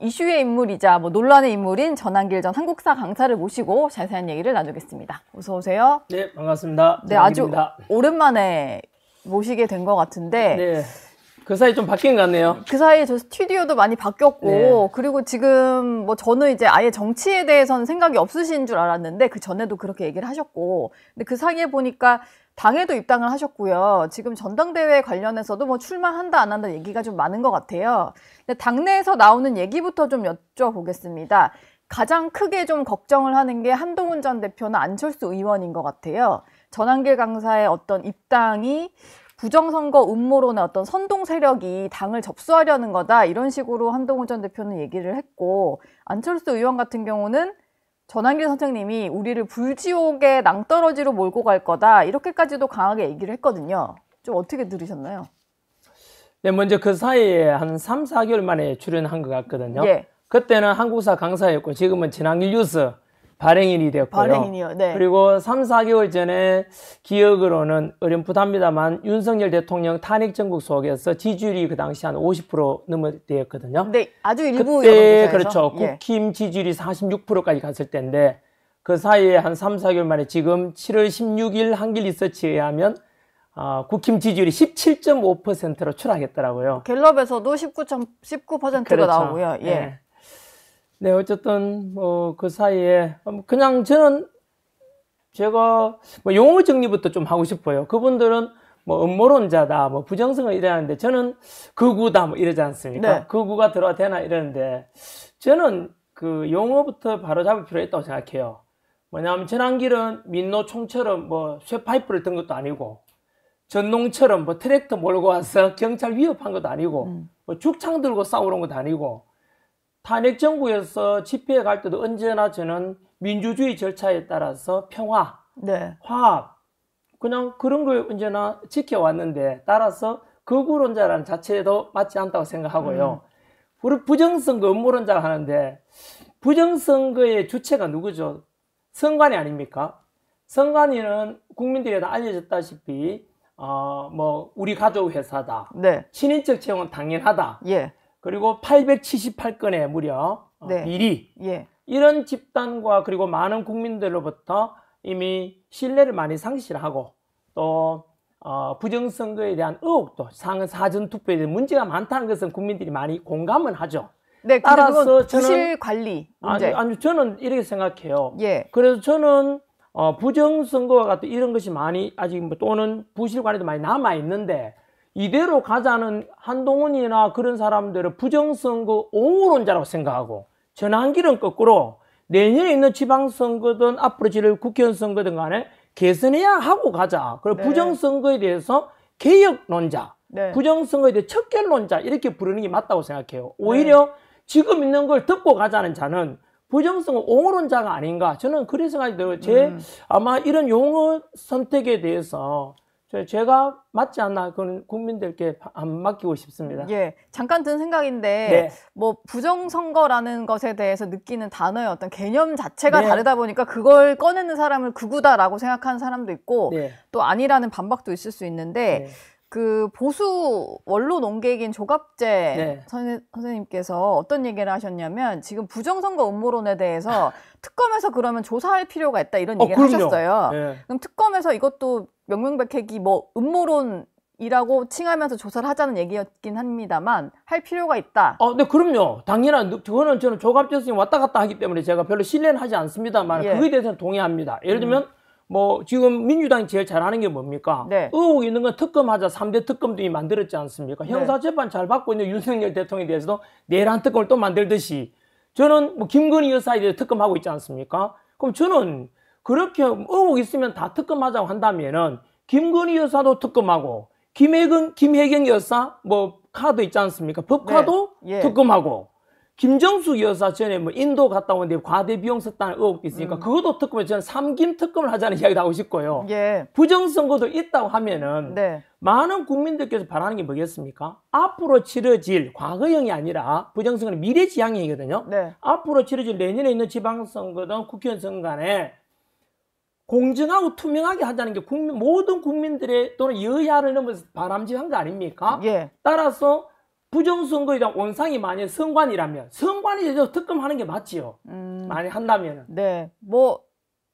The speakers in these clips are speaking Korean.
이슈의 인물이자 뭐 논란의 인물인 전한길 전 한국사 강사를 모시고 자세한 얘기를 나누겠습니다. 어서 오세요. 네, 반갑습니다. 네, 아주 오랜만에 모시게 된 것 같은데. 네, 그 사이 좀 바뀐 것 같네요. 그 사이에 저 스튜디오도 많이 바뀌었고, 네. 그리고 지금 뭐 저는 이제 아예 정치에 대해서는 생각이 없으신 줄 알았는데 그 전에도 그렇게 얘기를 하셨고, 근데 그 사이에 보니까 당에도 입당을 하셨고요. 지금 전당대회 관련해서도 뭐 출마한다 안 한다 얘기가 좀 많은 것 같아요. 근데 당내에서 나오는 얘기부터 좀 여쭤보겠습니다. 가장 크게 좀 걱정을 하는 게 한동훈 전 대표나 안철수 의원인 것 같아요. 전한길 강사의 어떤 입당이 부정선거 음모론의 어떤 선동 세력이 당을 접수하려는 거다, 이런 식으로 한동훈 전 대표는 얘기를 했고, 안철수 의원 같은 경우는 전한길 선생님이 우리를 불지옥의 낭떠러지로 몰고 갈 거다, 이렇게까지도 강하게 얘기를 했거든요. 좀 어떻게 들으셨나요? 네, 먼저 그 사이에 한 3, 4개월 만에 출연한 것 같거든요. 예. 그때는 한국사 강사였고 지금은 전한길 뉴스 발행인이 되었고요. 발행인이요. 네. 그리고 3, 4개월 전에 기억으로는 어렴풋합니다만 윤석열 대통령 탄핵 정국 속에서 지지율이 그 당시 한 50% 넘어되었거든요. 네, 아주 일부 그때 그렇죠. 예. 국힘 지지율이 46%까지 갔을 때인데 그 사이에 한 3, 4개월 만에 지금 7월 16일 한길 리서치에 의하면 국힘 지지율이 17.5%로 추락했더라고요. 갤럽에서도 19%가 그렇죠. 나오고요. 예. 네. 네, 어쨌든 뭐 그 사이에 그냥 저는 제가 뭐 용어 정리부터 좀 하고 싶어요. 그분들은 뭐 음모론자다, 뭐 부정선거 이러는데 저는 극우다 뭐 이러지 않습니까? 네. 극우가 들어야 되나 이러는데 저는 그 용어부터 바로 잡을 필요가 있다고 생각해요. 뭐냐면 전한길은 민노총처럼 뭐 쇠파이프를 든 것도 아니고 전농처럼 뭐 트랙터 몰고 와서 경찰 위협한 것도 아니고 뭐 죽창 들고 싸우러 온 것도 아니고 탄핵 정부에서 집회에 갈 때도 언제나 저는 민주주의 절차에 따라서 평화, 네. 화합, 그냥 그런 걸 언제나 지켜왔는데 따라서 극우론자라는 자체도 맞지 않다고 생각하고요. 부정선거 음모론자가 하는데 부정선거의 주체가 누구죠? 선관위 아닙니까? 선관위는 국민들이 다 알려졌다시피 뭐 우리 가족 회사다. 네. 친인척 채용은 당연하다. 예. 그리고 878건의 무려 네. 비리, 예. 이런 집단과 그리고 많은 국민들로부터 이미 신뢰를 많이 상실하고 또 부정선거에 대한 의혹도 사전투표에 대한 문제가 많다는 것은 국민들이 많이 공감은 하죠. 네, 따라서 부실 관리 문제. 아니 저는 이렇게 생각해요. 예. 그래서 저는 부정선거와 같은 이런 것이 많이 아직 뭐 또는 부실 관리도 많이 남아 있는데 이대로 가자는 한동훈이나 그런 사람들은 부정선거 옹호론자라고 생각하고 전한길은 거꾸로 내년에 있는 지방선거든 앞으로 지를 국회의원 선거든 간에 개선해야 하고 가자. 그리고 네. 부정선거에 대해서 개혁론자, 네. 부정선거에 대해 척결론자 이렇게 부르는 게 맞다고 생각해요. 오히려 네. 지금 있는 걸 듣고 가자는 자는 부정선거 옹호론자가 아닌가. 저는 그런 생각이 들어요. 아마 이런 용어 선택에 대해서 제가 맞지 않나 그건 국민들께 안 맡기고 싶습니다. 예, 잠깐 든 생각인데 네. 뭐 부정선거라는 것에 대해서 느끼는 단어의 어떤 개념 자체가 네. 다르다 보니까 그걸 꺼내는 사람을 극우다라고 생각하는 사람도 있고 네. 또 아니라는 반박도 있을 수 있는데 네. 그 보수 원로 논객인 조갑재 네. 선생님께서 어떤 얘기를 하셨냐면 지금 부정선거 음모론에 대해서 특검에서 그러면 조사할 필요가 있다 이런 얘기를 하셨어요. 네. 그럼 특검에서 이것도 명명백백이 뭐 음모론이라고 칭하면서 조사를 하자는 얘기였긴 합니다만 할 필요가 있다. 네, 그럼요. 당연한 그거는 저는 조갑재 선생님 왔다 갔다 하기 때문에 제가 별로 신뢰는 하지 않습니다만 예. 그거에 대해서는 동의합니다. 예를 들면 뭐 지금 민주당이 제일 잘하는 게 뭡니까? 네. 의혹 있는 건 특검하자 3대 특검도 만들었지 않습니까? 네. 형사재판 잘 받고 있는 윤석열 대통령에 대해서도 내란 특검을 또 만들듯이 저는 뭐 김건희 여사에 대해서 특검하고 있지 않습니까? 그럼 저는 그렇게 의혹 있으면 다 특검하자고 한다면은 김건희 여사도 특검하고 김혜경 여사 뭐 카드 있지 않습니까? 법카도 네. 예. 특검하고 김정숙 여사 전에 뭐 인도 갔다 오는데 과대 비용 썼다는 의혹도 있으니까 그것도 특검에 저는 3김 특검을 하자는 이야기도 하고 싶고요. 예. 부정선거도 있다고 하면은 네. 많은 국민들께서 바라는 게 뭐겠습니까? 앞으로 치러질 과거형이 아니라 부정선거는 미래지향형이거든요. 네. 앞으로 치러질 내년에 있는 지방선거든 국회의원 선거 간에 공정하고 투명하게 하자는 게 모든 국민들의 또는 여야를 넘어서 바람직한 거 아닙니까? 예. 따라서 부정선거에 대한 원상이 만약 선관이라면 선관이 대해서 특검하는 게 맞지요. 많이 한다면은. 네, 뭐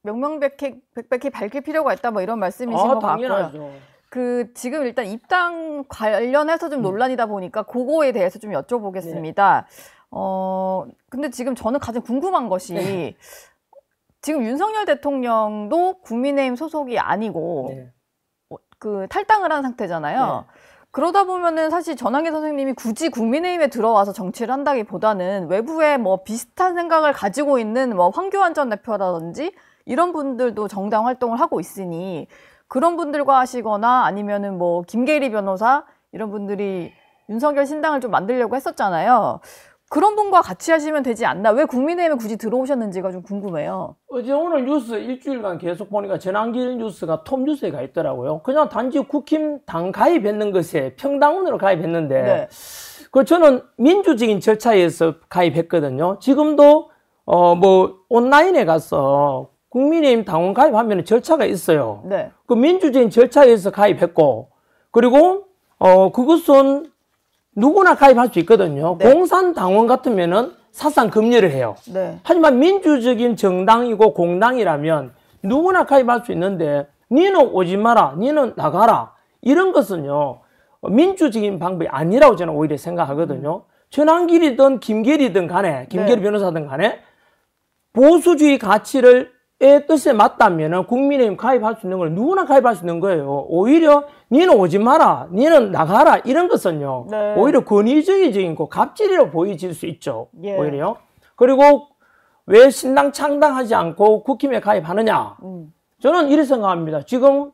명명백백히 밝힐 필요가 있다 뭐 이런 말씀이신 것 당연하죠. 같고요. 그 지금 일단 입당 관련해서 좀 논란이다 보니까 그거에 대해서 좀 여쭤보겠습니다. 근데 지금 저는 가장 궁금한 것이 지금 윤석열 대통령도 국민의힘 소속이 아니고 그 탈당을 한 상태잖아요. 그러다 보면은 사실 전환기 선생님이 굳이 국민의힘에 들어와서 정치를 한다기보다는 외부에 뭐 비슷한 생각을 가지고 있는 뭐 황교안 전 대표라든지 이런 분들도 정당 활동을 하고 있으니 그런 분들과 하시거나 아니면은 뭐 김계리 변호사 이런 분들이 윤석열 신당을 좀 만들려고 했었잖아요. 그런 분과 같이 하시면 되지 않나? 왜 국민의힘에 굳이 들어오셨는지가 좀 궁금해요. 어제 오늘 뉴스 일주일간 계속 보니까 전환길 뉴스가 톱 뉴스에 가 있더라고요. 그냥 단지 국힘 당 가입했는 것에 평당원으로 가입했는데 그 저는 민주적인 절차에서 가입했거든요. 지금도 뭐 온라인에 가서 국민의힘 당원 가입하면 절차가 있어요. 그 민주적인 절차에서 가입했고 그리고 그것은 누구나 가입할 수 있거든요. 공산당원 같으면은 사상 금지를 해요. 하지만 민주적인 정당이고 공당이라면 누구나 가입할 수 있는데 니는 오지 마라, 니는 나가라 이런 것은요 민주적인 방법이 아니라고 저는 오히려 생각하거든요. 전환길이든 김계리든 간에 김계리 변호사든 간에 보수주의 가치를 뜻에 맞다면 국민의힘 가입할 수 있는 걸 누구나 가입할 수 있는 거예요. 오히려 니는 오지 마라, 니는 나가라 이런 것은요 오히려 권위주의적인 거 갑질이라고 보여질 수 있죠. 오히려. 그리고 왜 신당 창당하지 않고 국힘에 가입하느냐? 저는 이렇게 생각합니다. 지금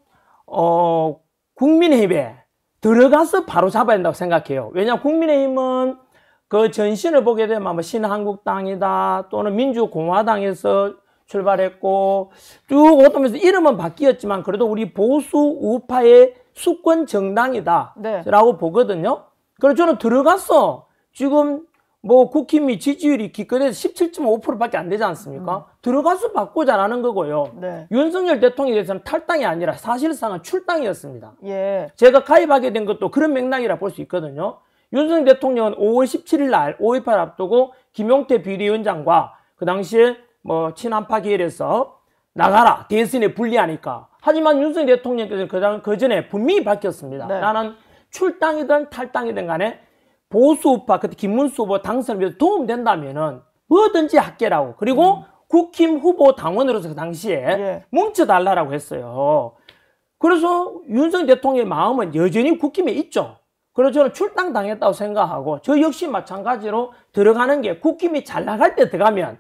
국민의힘에 들어가서 바로 잡아야 된다고 생각해요. 왜냐하면 국민의힘은 그 전신을 보게 되면 뭐 신한국당이다 또는 민주공화당에서 출발했고 쭉 오면서 이름은 바뀌었지만 그래도 우리 보수 우파의 수권 정당이다 라고 보거든요. 그래서 저는 들어갔어. 지금 뭐 국힘이 지지율이 기껏해서 17.5%밖에 안 되지 않습니까? 들어가서 바꾸자라는 거고요. 윤석열 대통령에 대해서는 탈당이 아니라 사실상은 출당이었습니다. 제가 가입하게 된 것도 그런 맥락이라 볼 수 있거든요. 윤석열 대통령은 5월 17일 날 5.18 앞두고 김용태 비대위원장과 그 당시에 뭐 친한파 계열에서 나가라 대선에 불리하니까. 하지만 윤석열 대통령께서는 그 전에 분명히 밝혔습니다. 나는 출당이든 탈당이든 간에 보수우파 그때 김문수 후보 당선을 위해서 도움된다면은 뭐든지 할게라고. 그리고 국힘 후보 당원으로서 그 당시에 뭉쳐달라고 했어요. 그래서 윤석열 대통령의 마음은 여전히 국힘에 있죠. 그래서 저는 출당 당했다고 생각하고 저 역시 마찬가지로 들어가는 게 국힘이 잘 나갈 때 들어가면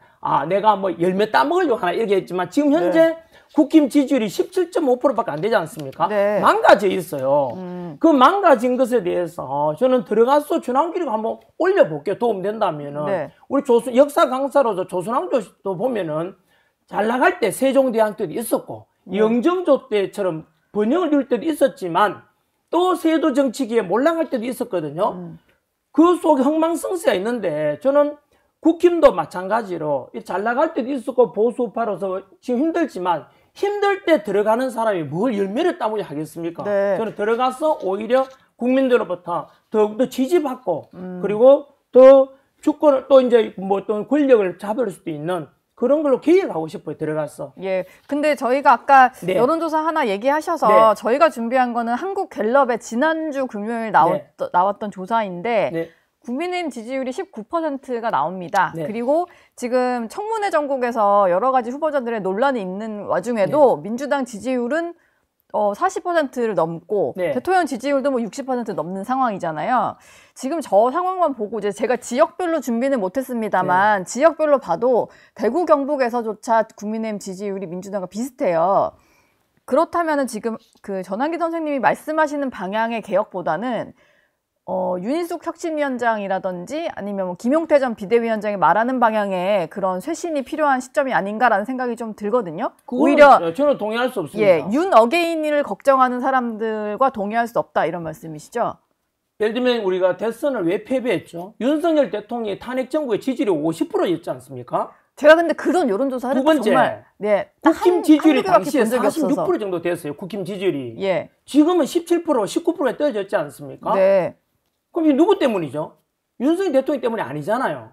내가 뭐 열매 따먹으려고 하나 이렇게 했지만 지금 현재 국힘 지지율이 17.5%밖에 안 되지 않습니까? 망가져 있어요. 그 망가진 것에 대해서 저는 들어가서 전환기를 한번 올려볼게요. 도움된다면은. 우리 역사 강사로서 조선왕조도 보면은 잘 나갈 때 세종대왕 때도 있었고 영정조 때처럼 번영을 이룰 때도 있었지만 또 세도 정치기에 몰락할 때도 있었거든요. 그 속에 흥망성쇠가 있는데 저는 국힘도 마찬가지로 잘 나갈 때도 있었고 보수파로서 지금 힘들지만 힘들 때 들어가는 사람이 뭘 열매를 따보지 하겠습니까? 저는 들어가서 오히려 국민들로부터 더욱더 지지받고 그리고 더 주권을 또 이제 뭐 또 권력을 잡을 수도 있는 그런 걸로 개혁하고 싶어요. 들어가서. 근데 저희가 아까 여론조사 하나 얘기하셔서 저희가 준비한 거는 한국갤럽의 지난주 금요일 나왔던 조사인데 국민의힘 지지율이 19%가 나옵니다. 그리고 지금 청문회 전국에서 여러 가지 후보자들의 논란이 있는 와중에도 민주당 지지율은 40%를 넘고 대통령 지지율도 뭐 60% 넘는 상황이잖아요. 지금 저 상황만 보고 이제 제가 지역별로 준비는 못했습니다만 지역별로 봐도 대구 경북에서조차 국민의힘 지지율이 민주당과 비슷해요. 그렇다면은 지금 그 전환기 선생님이 말씀하시는 방향의 개혁보다는 윤희숙 혁신위원장이라든지 아니면 뭐 김용태 전 비대위원장이 말하는 방향의 그런 쇄신이 필요한 시점이 아닌가라는 생각이 좀 들거든요. 오히려 저는 동의할 수 없습니다. 윤 어게인을 걱정하는 사람들과 동의할 수 없다 이런 말씀이시죠? 예를 들면 우리가 대선을 왜 패배했죠? 윤석열 대통령의 탄핵 정부의 지지율이 50%였지 않습니까? 제가 근데 그런 여론조사를 두 번째, 정말 국힘 지지율이 당시에 46% 정도 됐어요. 국힘 지지율이. 지금은 17%, 19%에 떨어졌지 않습니까? 그럼 이 누구 때문이죠? 윤석열 대통령 때문이 아니잖아요.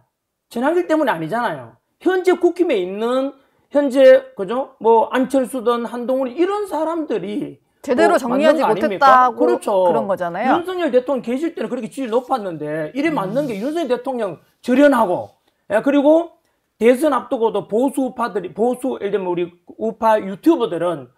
전환길 때문이 아니잖아요. 현재 국힘에 있는 현재 그죠? 뭐 안철수든 한동훈 이런 사람들이 제대로 정리하지 못했다고 그렇죠. 그런 거잖아요. 윤석열 대통령 계실 때는 그렇게 지지율 높았는데 이래 맞는 게 윤석열 대통령 절연하고 그리고 대선 앞두고도 보수 우파들이 예를 들면 우리 우파 유튜버들은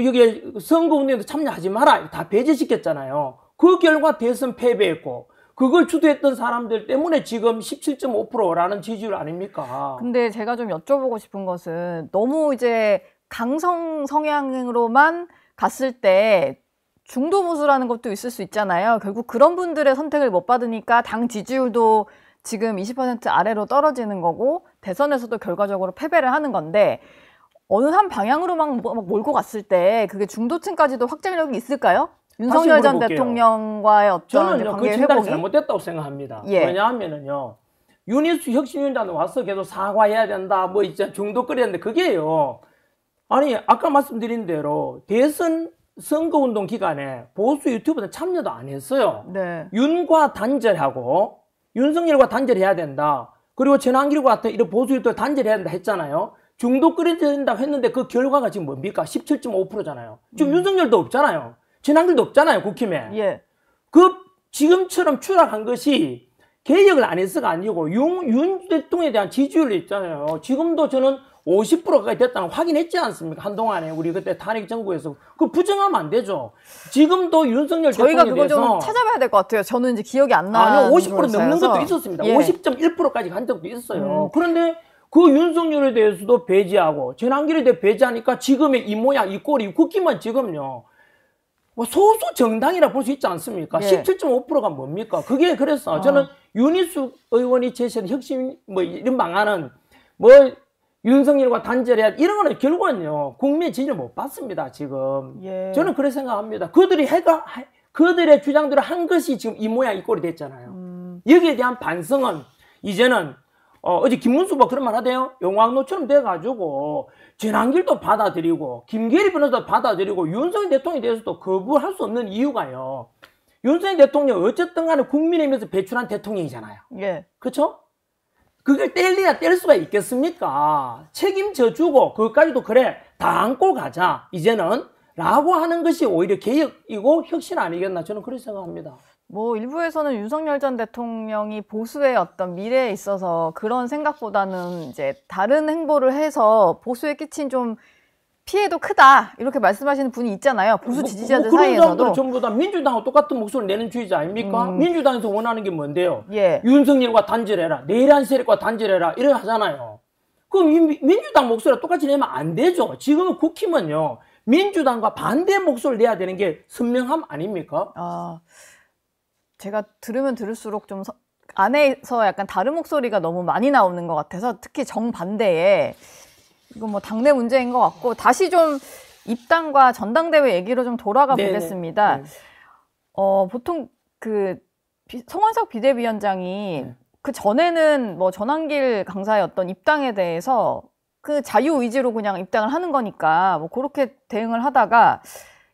여기에 선거운동에도 참여하지 마라 다 배제시켰잖아요. 그 결과 대선 패배했고 그걸 주도했던 사람들 때문에 지금 17.5%라는 지지율 아닙니까? 근데 제가 좀 여쭤보고 싶은 것은 너무 이제 강성 성향으로만 갔을 때 중도 보수라는 것도 있을 수 있잖아요. 결국 그런 분들의 선택을 못 받으니까 당 지지율도 지금 20% 아래로 떨어지는 거고 대선에서도 결과적으로 패배를 하는 건데 어느 한 방향으로 막 몰고 갔을 때 그게 중도층까지도 확장력이 있을까요? 윤석열 전 대통령과의 어떤 저는요 관계 그 진단이 회복이 잘못됐다고 생각합니다. 예. 왜냐하면은요 윤희수 혁신위원장 와서 계속 사과해야 된다 뭐 있잖아 중도 끓여야 되는데 그게요. 아니 아까 말씀드린 대로 대선 선거운동 기간에 보수 유튜버들 참여도 안 했어요. 네. 윤과 단절하고 윤석열과 단절해야 된다. 그리고 전환길과 같은 이런 보수 유튜버 단절해야 된다 했잖아요. 중도 끓여야 된다고 했는데 그 결과가 지금 뭡니까? 17.5%잖아요. 지금 윤석열도 없잖아요. 전환길도 없잖아요. 국힘에. 예. 그 지금처럼 추락한 것이 개혁을 안 해서가 아니고 윤 대통령에 대한 지지율이 있잖아요. 지금도 저는 50% 가까이 됐다는 거 확인했지 않습니까? 한동안에 우리 그때 탄핵 정부에서 그 부정하면 안 되죠. 지금도 윤석열 저희가 대통령에 그거 대해서 좀 찾아봐야 될 것 같아요. 저는 이제 기억이 안 나요. 아니요, 50% 넘는 것도 있었습니다. 예. 50.1%까지 간 적도 있어요. 그런데 그 윤석열에 대해서도 배제하고 전환길에 대해 배제하니까 지금의 이 모양, 이 꼴이 국힘은 지금요. 소수 정당이라 볼 수 있지 않습니까? 예. 17.5%가 뭡니까? 그게 그래서 저는 윤희숙 의원이 제시한 혁신 뭐 이런 방안은 뭐 윤석열과 단절해야 이런 거는 결국은요 국민의 지지를 못 받습니다 지금. 예. 저는 그렇게 생각합니다. 그들의 주장대로 한 것이 지금 이 모양 이 꼴이 됐잖아요. 여기에 대한 반성은 이제는 어제 김문수 뭐 그런 말 하대요. 용왕노처럼 돼가지고 전환길도 받아들이고 김계리 변호사도 받아들이고 윤석열 대통령에 대해서도 거부할 수 없는 이유가요. 윤석열 대통령 어쨌든 간에 국민의힘에서 배출한 대통령이잖아요. 예. 그렇죠? 그걸 뗄래야 뗄 수가 있겠습니까? 책임져 주고 그것까지도 그래 다 안고 가자 이제는 라고 하는 것이 오히려 개혁이고 혁신 아니겠나 저는 그렇게 생각합니다. 뭐 일부에서는 윤석열 전 대통령이 보수의 어떤 미래에 있어서 그런 생각보다는 이제 다른 행보를 해서 보수에 끼친 좀 피해도 크다 이렇게 말씀하시는 분이 있잖아요. 보수 지지자들 그런 사이에서도. 사람들은 전부 다 민주당하고 똑같은 목소리를 내는 주의자 아닙니까? 민주당에서 원하는 게 뭔데요? 예. 윤석열과 단절해라. 내란 세력과 단절해라. 이래 하잖아요. 그럼 민주당 목소리가 똑같이 내면 안 되죠. 지금은 국힘은요. 민주당과 반대 목소리를 내야 되는 게 선명함 아닙니까? 제가 들으면 들을수록 좀 안에서 약간 다른 목소리가 너무 많이 나오는 것 같아서 특히 정반대에 이건 뭐 당내 문제인 것 같고 다시 좀 입당과 전당대회 얘기로 좀 돌아가 보겠습니다. 네. 보통 그 송원석 비대위원장이 그 전에는 뭐 전환길 강사의 어떤 입당에 대해서 그 자유 의지로 그냥 입당을 하는 거니까 뭐 그렇게 대응을 하다가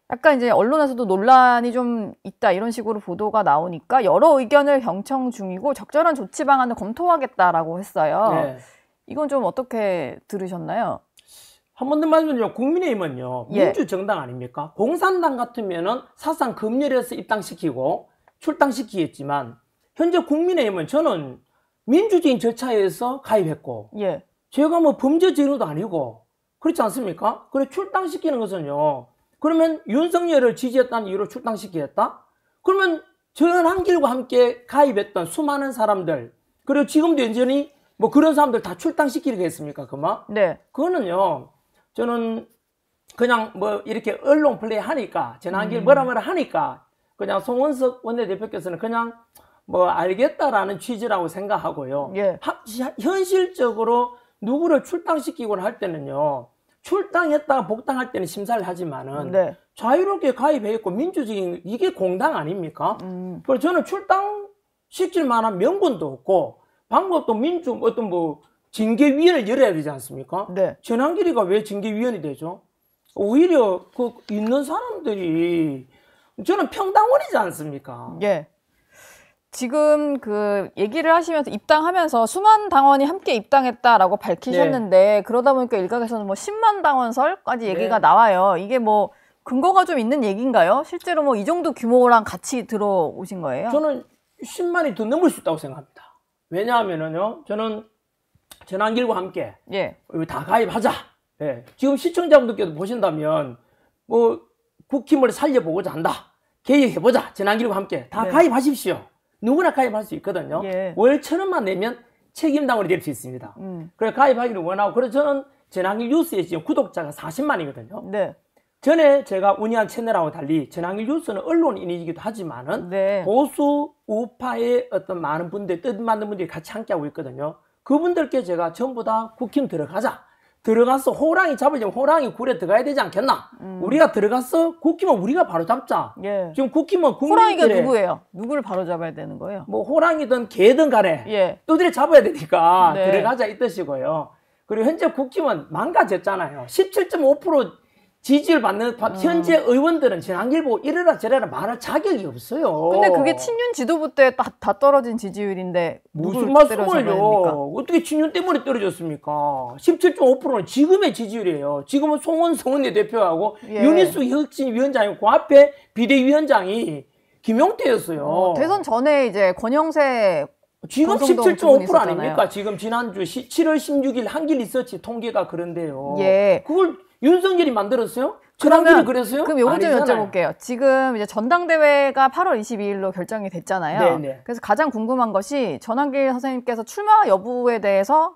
약간 이제 언론에서도 논란이 좀 있다 이런 식으로 보도가 나오니까 여러 의견을 경청 중이고 적절한 조치 방안을 검토하겠다라고 했어요. 네. 이건 좀 어떻게 들으셨나요? 한 번 더 말씀드리면 국민의힘은요. 예. 민주정당 아닙니까? 공산당 같으면은 사상 검열해서 입당시키고 출당시키겠지만 현재 국민의힘은 저는 민주적인 절차에서 가입했고 예. 제가 뭐 범죄 제도도 아니고 그렇지 않습니까? 그래 출당시키는 것은요. 그러면 윤석열을 지지했다는 이유로 출당시키겠다? 그러면 전환길과 함께 가입했던 수많은 사람들 그리고 지금도 여전히 뭐 그런 사람들 다 출당시키겠습니까? 그만? 네. 그거는요. 저는 그냥 뭐 이렇게 언론 플레이 하니까 전환길 뭐라 하니까 그냥 송원석 원내대표께서는 그냥 뭐 알겠다라는 취지라고 생각하고요. 예. 현실적으로 누구를 출당시키고 할 때는요. 출당했다가 복당할 때는 심사를 하지만은 네. 자유롭게 가입했고 민주적인 이게 공당 아닙니까? 그래서 저는 출당시킬 만한 명분도 없고 방법도 어떤 뭐 징계위원회를 열어야 되지 않습니까? 네. 전환길이가 왜 징계위원이 되죠? 오히려 그 있는 사람들이 저는 평당원이지 않습니까? 예. 지금 그 얘기를 하시면서 입당하면서 수만 당원이 함께 입당했다라고 밝히셨는데 네. 그러다 보니까 일각에서는 뭐 10만 당원설까지 얘기가 네. 나와요. 이게 뭐 근거가 좀 있는 얘기인가요? 실제로 뭐 이 정도 규모랑 같이 들어오신 거예요? 저는 10만이 더 넘을 수 있다고 생각합니다. 왜냐하면은요, 저는 전환길과 함께 예. 다 가입하자. 예. 지금 시청자분들께도 보신다면 뭐 국힘을 살려보고자 한다. 개혁해보자. 전환길과 함께 다 네. 가입하십시오. 누구나 가입할 수 있거든요. 예. 월 1,000원만 내면 책임당원이 될 수 있습니다. 그래서 가입하기를 원하고, 그래서 저는 전환길 뉴스에 지금 구독자가 40만이거든요. 네. 전에 제가 운영한 채널하고 달리 전환길 뉴스는 언론인이기도 하지만은 네. 보수 우파의 어떤 많은 분들, 뜻 맞는 분들이 같이 함께하고 있거든요. 그분들께 제가 전부 다 국힘 들어가서 호랑이 잡으려면 호랑이 굴에 들어가야 되지 않겠나? 우리가 들어가서 국힘은 우리가 바로 잡자. 예. 지금 국힘은 호랑이가 누구예요? 누구를 바로 잡아야 되는 거예요? 뭐 호랑이든 개든 간에 예. 두드려 잡아야 되니까 네. 들어가자 이 뜻이고요. 그리고 현재 국힘은 망가졌잖아요. 17.5% 지지를 받는 현재 의원들은 전환길 보고 이래라 저래라 말할 자격이 없어요. 근데 그게 친윤 지도부 때 다 떨어진 지지율인데 무슨 말씀을요? 어떻게 친윤 때문에 떨어졌습니까? 17.5%는 지금의 지지율이에요. 지금은 송원성 대표하고 예. 윤희숙 혁신위원장이고 그 앞에 비대위원장이 김용태였어요. 대선 전에 이제 권영세 지금 17.5% 아닙니까? 지금 지난주 7월 16일 한길 리서치 통계가 그런데요. 예. 그걸 윤석열이 만들었어요? 전환길이 그랬어요? 그럼 요거 좀 여쭤볼게요. 지금 이제 전당대회가 8월 22일로 결정이 됐잖아요. 네네. 그래서 가장 궁금한 것이 전환길 선생님께서 출마 여부에 대해서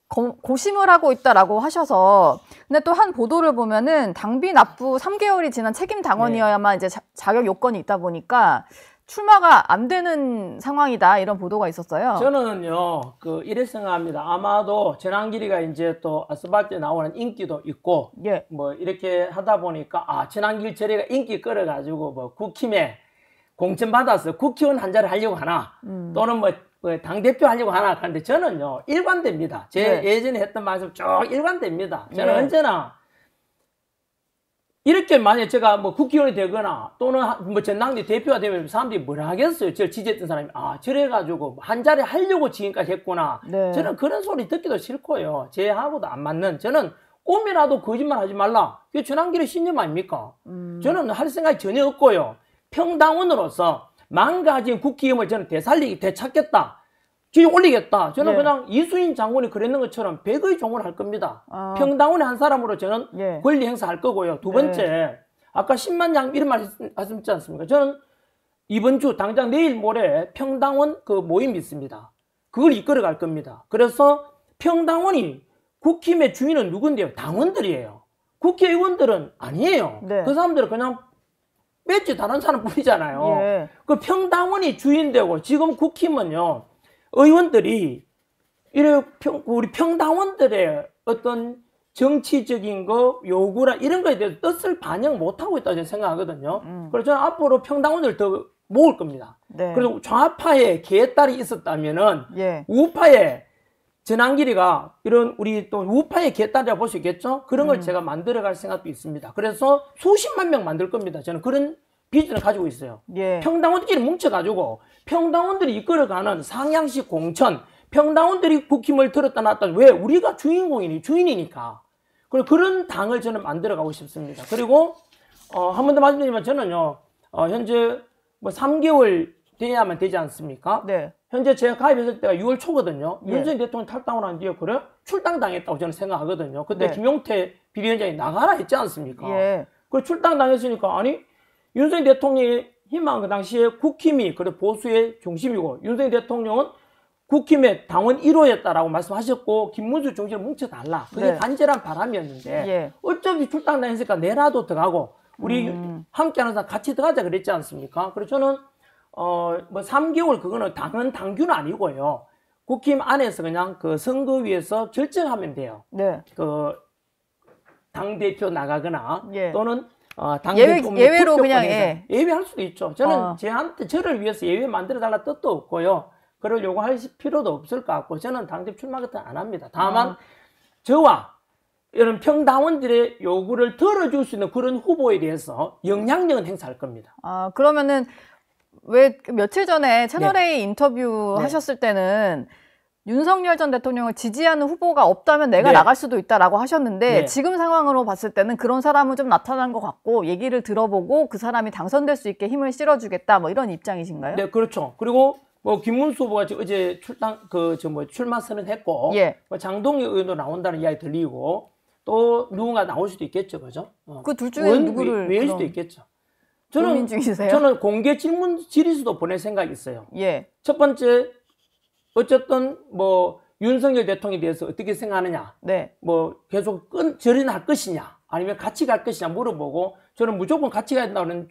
고심을 하고 있다라고 하셔서, 근데 또 한 보도를 보면은 당비 납부 3개월이 지난 책임 당원이어야만 네. 이제 자격 요건이 있다 보니까 출마가 안 되는 상황이다, 이런 보도가 있었어요. 저는요, 이래 생각합니다. 아마도 전환길이가 이제 또 아스팔트에 나오는 인기도 있고, 예. 뭐 이렇게 하다 보니까 전환길 저래가 인기 끌어가지고 뭐 국힘에 공천 받아서 국회의원 한 자리 하려고 하나, 또는 뭐 당대표 하려고 하나 하는데, 저는요 일관됩니다. 제 네. 예전에 했던 말씀 쭉 일관됩니다. 저는 네. 언제나 이렇게 만약에 제가 뭐 국회의원이 되거나 또는 뭐 전당대 대표가 되면 사람들이 뭐라 하겠어요? 저를 지지했던 사람이 저래가지고 한 자리 하려고 지금까지 했구나. 네. 저는 그런 소리 듣기도 싫고요. 제하고도 안 맞는, 저는 꿈이라도 거짓말 하지 말라. 그게 전환길의 신념 아닙니까? 저는 할 생각이 전혀 없고요. 평당원으로서 망가진 국회의원을 저는 되찾겠다. 지금 올리겠다. 저는 예. 그냥 이수인 장군이 그랬는 것처럼 100의 종을 할 겁니다. 평당원의 한 사람으로 저는 예. 권리 행사할 거고요. 두 번째, 아까 10만 양 이런 말씀하셨지 않습니까? 저는 이번 주 당장 내일 모레 평당원 모임이 있습니다. 그걸 이끌어 갈 겁니다. 그래서 평당원이 국힘의 주인은 누군데요? 당원들이에요. 국회의원들은 아니에요. 네. 그 사람들은 그냥 배지 다른 사람뿐이잖아요. 예. 그 평당원이 주인되고, 지금 국힘은요, 의원들이 우리 평당원들의 어떤 정치적인 요구나 이런 거에 대해서 뜻을 반영 못하고 있다고 저는 생각하거든요. 그래서 저는 앞으로 평당원들을 더 모을 겁니다. 네. 그래서 좌파에 개딸이 있었다면은 예. 우파에 전환길이가 이런 우리 또 우파의 개딸이라고 볼 수 있겠죠? 그런 걸 제가 만들어갈 생각도 있습니다. 그래서 수십만 명 만들 겁니다. 저는 그런 비전을 가지고 있어요. 예. 평당원들끼리 뭉쳐가지고 평당원들이 이끌어가는 상향식 공천, 평당원들이 국힘을 들었다 놨다, 왜? 우리가 주인이니까. 그리고 그런 당을 저는 만들어가고 싶습니다. 그리고 한 번 더 말씀드리면 저는요, 현재 뭐 3개월 돼야만 되지 않습니까? 네. 현재 제가 가입했을 때가 6월 초거든요. 예. 윤석열 대통령 탈당을 한 뒤에 그래? 출당당했다고 저는 생각하거든요. 그때 네. 김용태 비대위원장이 나가라 했지 않습니까? 예. 그 출당당했으니까 아니 윤석열 대통령의 희망, 그 당시에 국힘이 그래 보수의 중심이고, 윤석열 대통령은 국힘의 당원 1호였다라고 말씀하셨고, 김문수 중심을 뭉쳐달라. 그게 네. 간절한 바람이었는데, 예. 어차피 출당당했으니까 내라도 들어가고, 우리 함께하는 사람 같이 들어가자 그랬지 않습니까? 그래서 저는, 뭐 3개월 그거는 당규는 아니고요. 국힘 안에서 그냥 선거위에서 결정하면 돼요. 네. 당대표 나가거나, 예. 또는 예외로 그냥 예외할 수도 있죠. 저는 저를 위해서 예외 만들어달라 뜻도 없고요. 그걸 요구할 필요도 없을 것 같고, 저는 당대표 출마 같은 안 합니다. 다만 저와 이런 평당원들의 요구를 들어줄 수 있는 그런 후보에 대해서 영향력은 행사할 겁니다. 그러면은 왜 며칠 전에 채널A 인터뷰 하셨을 때는 윤석열 전 대통령을 지지하는 후보가 없다면 내가 나갈 수도 있다라고 하셨는데 지금 상황으로 봤을 때는 그런 사람은 좀 나타난 것 같고 얘기를 들어보고 그 사람이 당선될 수 있게 힘을 실어주겠다 뭐 이런 입장이신가요? 네, 그렇죠. 그리고 뭐 김문수 후보가 어제 출마 선언했고 뭐 장동혁 의원도 나온다는 이야기 들리고 또 누군가 나올 수도 있겠죠, 그죠? 그 둘 중에 누구를 외일 수도 있겠죠. 고민 중이세요? 저는 공개 질문 질의수도 보낼 생각이 있어요. 첫 번째. 어쨌든 뭐 윤석열 대통령에 대해서 어떻게 생각하느냐, 뭐 계속 절연할 것이냐, 아니면 같이 갈 것이냐 물어보고 저는 무조건 같이 가야 된다는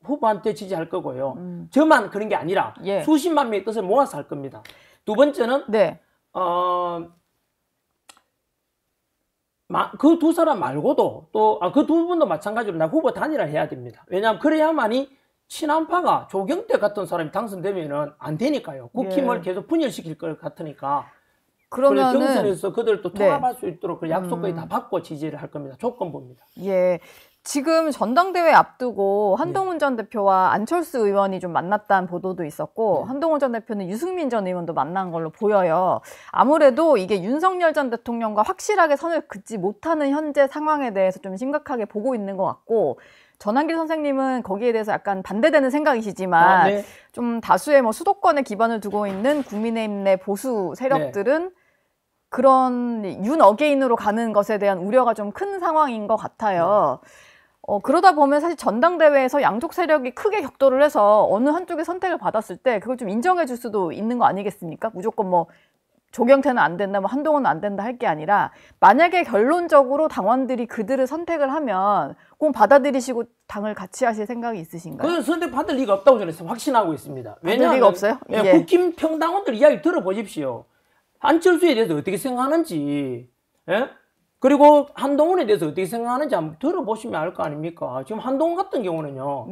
후보한테 지지할 거고요. 저만 그런 게 아니라 수십만 명의 뜻을 모아서 할 겁니다. 두 번째는 그 두 사람 말고도 또 그 두 분도 마찬가지로 나 후보 단일화 해야 됩니다. 왜냐하면 그래야만이 친한파가 조경태 같은 사람이 당선되면은 안 되니까요. 국힘을 계속 분열시킬 것 같으니까. 그러면은 경선에서 그들도 통합할 수 있도록 약속까지 다 받고 지지를 할 겁니다. 조건부입니다. 지금 전당대회 앞두고 한동훈 전 대표와 안철수 의원이 좀 만났다는 보도도 있었고 한동훈 전 대표는 유승민 전 의원도 만난 걸로 보여요. 아무래도 이게 윤석열 전 대통령과 확실하게 선을 긋지 못하는 현재 상황에 대해서 좀 심각하게 보고 있는 것 같고 전한길 선생님은 거기에 대해서 약간 반대되는 생각이시지만 좀 다수의 뭐 수도권에 기반을 두고 있는 국민의힘 내 보수 세력들은 그런 윤어게인으로 가는 것에 대한 우려가 좀 큰 상황인 것 같아요. 그러다 보면 사실 전당대회에서 양쪽 세력이 크게 격돌을 해서 어느 한쪽의 선택을 받았을 때 그걸 좀 인정해 줄 수도 있는 거 아니겠습니까? 무조건 뭐 조경태는 안 된다, 뭐 한동훈은 안 된다 할 게 아니라 만약에 결론적으로 당원들이 그들을 선택을 하면 꼭 받아들이시고 당을 같이 하실 생각이 있으신가요? 그건 선택받을 리가 없다고 저는 확신하고 있습니다. 왜냐하면 리가 없어요? 국힘 평당원들 이야기 들어보십시오. 안철수에 대해서 어떻게 생각하는지, 그리고 한동훈에 대해서 어떻게 생각하는지 한번 들어보시면 알 거 아닙니까? 지금 한동훈 같은 경우는요,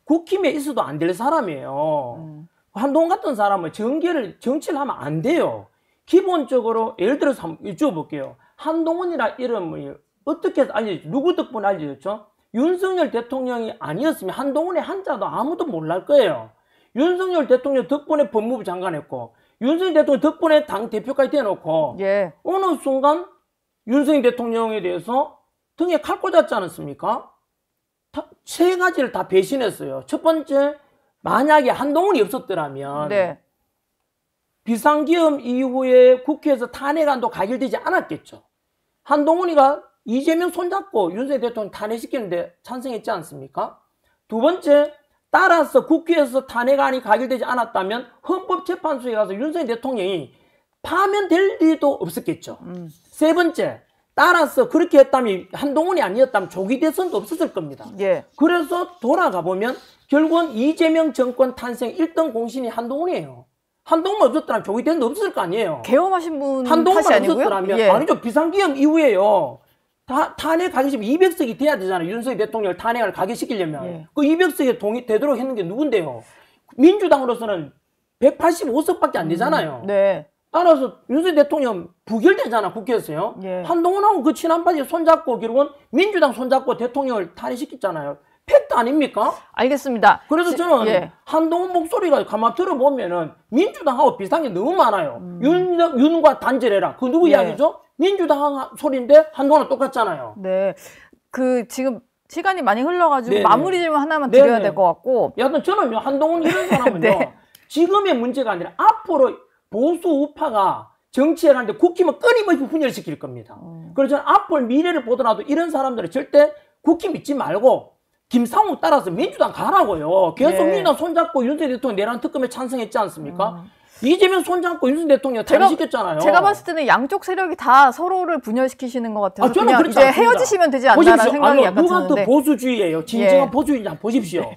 국힘에 있어도 안 될 사람이에요. 한동훈 같은 사람은 정치를 하면 안 돼요. 기본적으로 예를 들어서 한번 여쭤볼게요. 한동훈이라 이름을 어떻게 누구 덕분에 알려졌죠? 윤석열 대통령이 아니었으면 한동훈의 한자도 아무도 몰랄 거예요. 윤석열 대통령 덕분에 법무부 장관 했고 윤석열 대통령 덕분에 당 대표까지 돼놓고 어느 순간 윤석열 대통령에 대해서 등에 칼 꽂았지 않았습니까? 세 가지를 다 배신했어요. 첫 번째, 만약에 한동훈이 없었더라면 비상계엄 이후에 국회에서 탄핵안도 가결되지 않았겠죠. 한동훈이가 이재명 손잡고 윤석열 대통령 탄핵시키는데 찬성했지 않습니까? 두 번째, 따라서 국회에서 탄핵안이 가결되지 않았다면 헌법재판소에 가서 윤석열 대통령이 파면될 리도 없었겠죠. 세 번째, 따라서 그렇게 했다면 한동훈이 아니었다면 조기 대선도 없었을 겁니다. 그래서 돌아가 보면 결국은 이재명 정권 탄생 1등 공신이 한동훈이에요. 한동훈만 없었더라면 조기 대선도 없었을 거 아니에요. 계엄하신 분 한동훈만 탓이 아니고요? 없었더라면 아니죠. 비상계엄 이후에요. 탄핵 가결시키면 200석이 돼야 되잖아요. 윤석열 대통령을 탄핵을 가결시키려면. 그 200석이 되도록 했는 게 누군데요? 민주당으로서는 185석밖에 안 되잖아요. 따라서 윤석열 대통령 부결되잖아, 국회에서요. 한동훈하고 그 친한파지 손잡고 결국은 민주당 손잡고 대통령을 탄핵시켰잖아요. 팩트 아닙니까? 알겠습니다. 그래서 저는 한동훈 목소리가 가만 들어보면은 민주당하고 비슷한 게 너무 많아요. 윤과 단절해라. 그 누구 이야기죠? 민주당 소리인데 한동훈은 똑같잖아요. 지금 시간이 많이 흘러가지고 마무리 질문 하나만 드려야 될 것 같고. 여하튼 저는요, 한동훈 이런 사람은요, 지금의 문제가 아니라 앞으로 보수 우파가 정치에 가는데 국힘을 끊임없이 분열시킬 겁니다. 그래서 저는 앞으로 미래를 보더라도 이런 사람들은 절대 국힘 믿지 말고 김상욱 따라서 민주당 가라고요. 계속 민주당 손잡고 윤석열 대통령 내란 특검에 찬성했지 않습니까? 이재명 손잡고 윤석열 대통령 탄핵시켰잖아요. 제가 봤을 때는 양쪽 세력이 다 서로를 분열시키시는 것 같아서 저는 그냥 그렇지 이제 않습니다. 헤어지시면 되지 않나라는 생각이 약간 누가 드는데. 더 보수주의예요? 진정한 보수주의인지 한번 보십시오.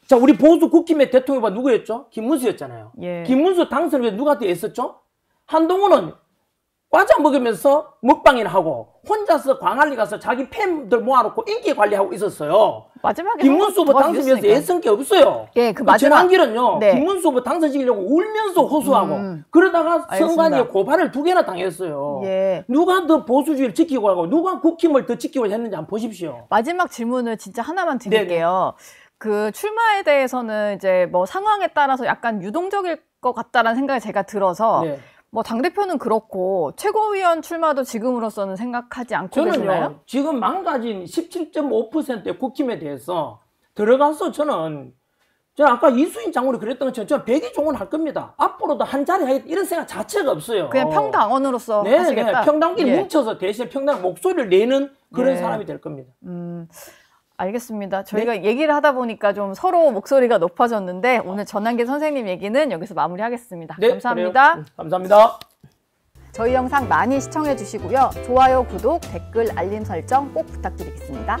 자, 우리 보수 국힘의 대통령 후보가 누구였죠? 김문수였잖아요. 김문수 당선을 위해 누구한테 애썼죠? 한동훈은 과자 먹으면서 먹방이나 하고 혼자서 광안리 가서 자기 팬들 모아놓고 인기 관리하고 있었어요. 마지막에 김문수 후보 당선 위해서 애쓴 게 없어요. 그 마지막 전환길은요. 김문수 후보 당선시키려고 울면서 호소하고 그러다가 선관위에 고발을 2개나 당했어요. 누가 더 보수주의를 지키고 하고 누가 국힘을 더 지키고 했는지 한번 보십시오. 마지막 질문을 진짜 하나만 드릴게요. 그 출마에 대해서는 이제 뭐 상황에 따라서 약간 유동적일 것 같다라는 생각이 제가 들어서 네. 뭐 당대표는 그렇고 최고위원 출마도 지금으로서는 생각하지 않고 계시나요? 지금 망가진 17.5%의 국힘에 대해서 들어가서 저는 아까 이수인 장관이 그랬던 것처럼 저는 백의종언할 겁니다. 앞으로도 한 자리 하겠다 이런 생각 자체가 없어요. 그냥 평당원으로서 하시겠다? 네, 평당끼리 뭉쳐서 대신 평당 목소리를 내는 그런 사람이 될 겁니다. 알겠습니다. 저희가 얘기를 하다 보니까 좀 서로 목소리가 높아졌는데 오늘 전한길 선생님 얘기는 여기서 마무리하겠습니다. 감사합니다. 감사합니다. 저희 영상 많이 시청해 주시고요. 좋아요, 구독, 댓글, 알림 설정 꼭 부탁드리겠습니다.